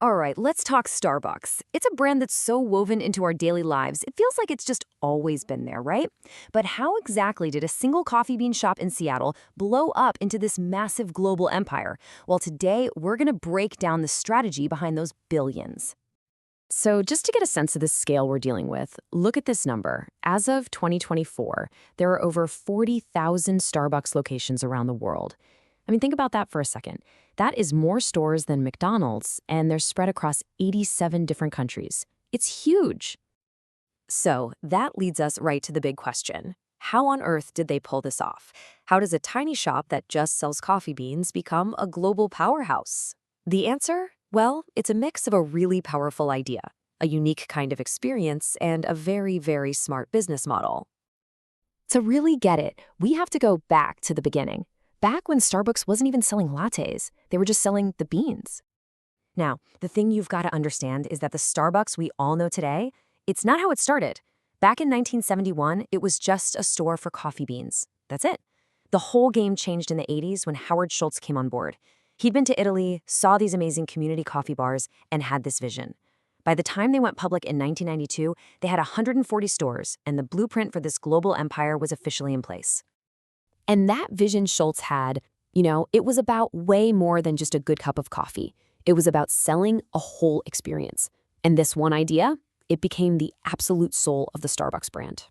All right, let's talk Starbucks. It's a brand that's so woven into our daily lives, it feels like it's just always been there, right? But how exactly did a single coffee bean shop in Seattle blow up into this massive global empire? Well, today we're going to break down the strategy behind those billions. So, just to get a sense of the scale we're dealing with, look at this number. As of 2024, there are over 40,000 Starbucks locations around the world. I mean, think about that for a second. That is more stores than McDonald's, and they're spread across 87 different countries. It's huge. So, that leads us right to the big question. How on earth did they pull this off? How does a tiny shop that just sells coffee beans become a global powerhouse? The answer? Well, it's a mix of a really powerful idea, a unique kind of experience, and a very, very smart business model. To really get it, we have to go back to the beginning. Back when Starbucks wasn't even selling lattes, they were just selling the beans. Now, the thing you've got to understand is that the Starbucks we all know today, it's not how it started. Back in 1971, it was just a store for coffee beans. That's it. The whole game changed in the 80s when Howard Schultz came on board. He'd been to Italy, saw these amazing community coffee bars, and had this vision. By the time they went public in 1992, they had 140 stores, and the blueprint for this global empire was officially in place. And that vision Schultz had, it was about way more than just a good cup of coffee. It was about selling a whole experience. And this one idea, it became the absolute soul of the Starbucks brand.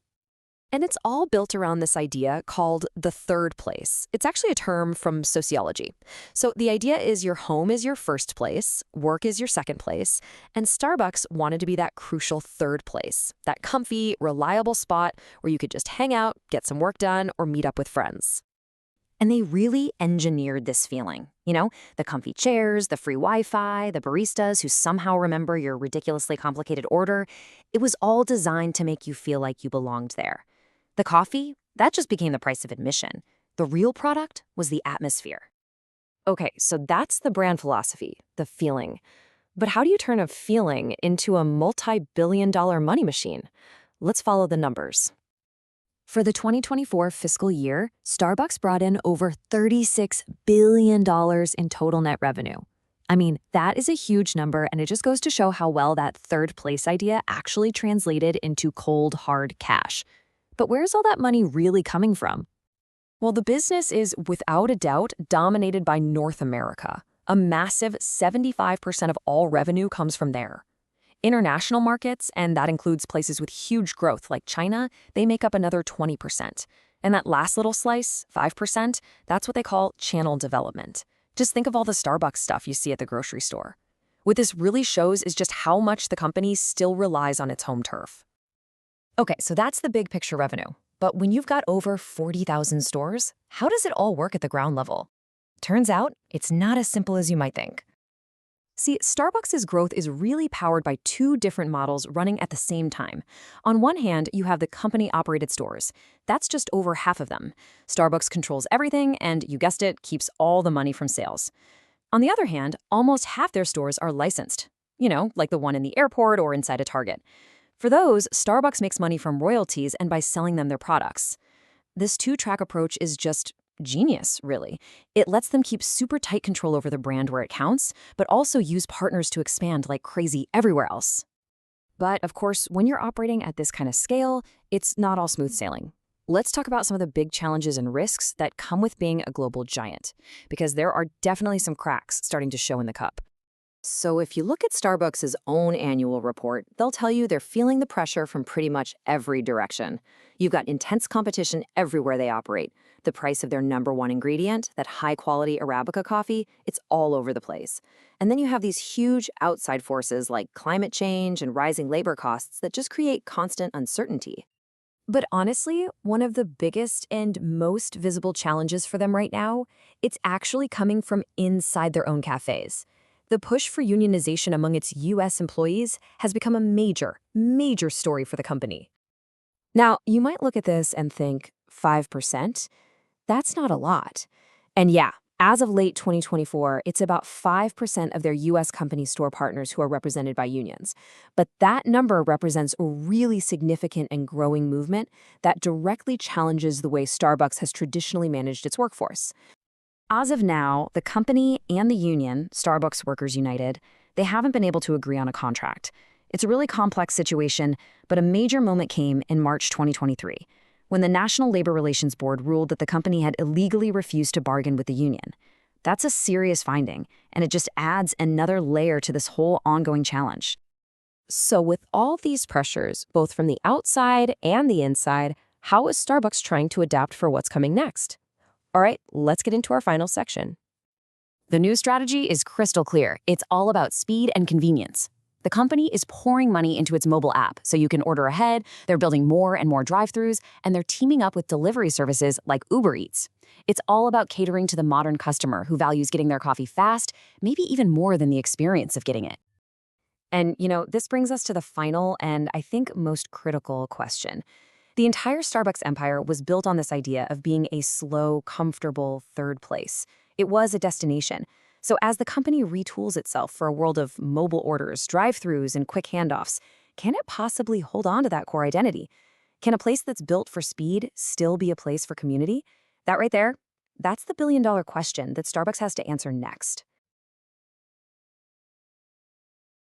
And it's all built around this idea called the third place. It's actually a term from sociology. So the idea is your home is your first place, work is your second place, and Starbucks wanted to be that crucial third place, that comfy, reliable spot where you could just hang out, get some work done, or meet up with friends. And they really engineered this feeling. The comfy chairs, the free Wi-Fi, the baristas who somehow remember your ridiculously complicated order. It was all designed to make you feel like you belonged there. The coffee, that just became the price of admission. The real product was the atmosphere. Okay, so that's the brand philosophy, the feeling. But how do you turn a feeling into a multi-billion-dollar money machine? Let's follow the numbers. For the 2024 fiscal year, Starbucks brought in over $36 billion in total net revenue. I mean, that is a huge number, and it just goes to show how well that third place idea actually translated into cold, hard cash. But where's all that money really coming from? Well, the business is, without a doubt, dominated by North America. A massive 75% of all revenue comes from there. International markets, and that includes places with huge growth like China, they make up another 20%. And that last little slice, 5%, that's what they call channel development. Just think of all the Starbucks stuff you see at the grocery store. What this really shows is just how much the company still relies on its home turf. Okay, so that's the big picture revenue. But when you've got over 40,000 stores, how does it all work at the ground level? Turns out, it's not as simple as you might think. See, Starbucks' growth is really powered by two different models running at the same time. On one hand, you have the company-operated stores. That's just over half of them. Starbucks controls everything and, you guessed it, keeps all the money from sales. On the other hand, almost half their stores are licensed. Like the one in the airport or inside a Target. For those, Starbucks makes money from royalties and by selling them their products. This two-track approach is just genius, really. It lets them keep super tight control over the brand where it counts, but also use partners to expand like crazy everywhere else. But, of course, when you're operating at this kind of scale, it's not all smooth sailing. Let's talk about some of the big challenges and risks that come with being a global giant, because there are definitely some cracks starting to show in the cup. So if you look at Starbucks' own annual report, they'll tell you they're feeling the pressure from pretty much every direction. You've got intense competition everywhere they operate. The price of their number one ingredient, that high-quality Arabica coffee, it's all over the place. And then you have these huge outside forces like climate change and rising labor costs that just create constant uncertainty. But honestly, one of the biggest and most visible challenges for them right now, it's actually coming from inside their own cafes. The push for unionization among its U.S. employees has become a major, major story for the company. Now, you might look at this and think, 5%? That's not a lot. And yeah, as of late 2024, it's about 5% of their U.S. company store partners who are represented by unions. But that number represents a really significant and growing movement that directly challenges the way Starbucks has traditionally managed its workforce. As of now, the company and the union, Starbucks Workers United, They haven't been able to agree on a contract. It's a really complex situation, but a major moment came in March 2023, when the National Labor Relations Board ruled that the company had illegally refused to bargain with the union. That's a serious finding, and it just adds another layer to this whole ongoing challenge. So, with all these pressures, both from the outside and the inside, how is Starbucks trying to adapt for what's coming next? All right, let's get into our final section. The new strategy is crystal clear. It's all about speed and convenience. The company is pouring money into its mobile app so you can order ahead, they're building more and more drive-thrus, and they're teaming up with delivery services like Uber Eats. It's all about catering to the modern customer who values getting their coffee fast, maybe even more than the experience of getting it. And, this brings us to the final and I think most critical question. The entire Starbucks empire was built on this idea of being a slow, comfortable third place. It was a destination. So as the company retools itself for a world of mobile orders, drive-thrus, and quick handoffs, can it possibly hold on to that core identity? Can a place that's built for speed still be a place for community? That right there, that's the billion-dollar question that Starbucks has to answer next.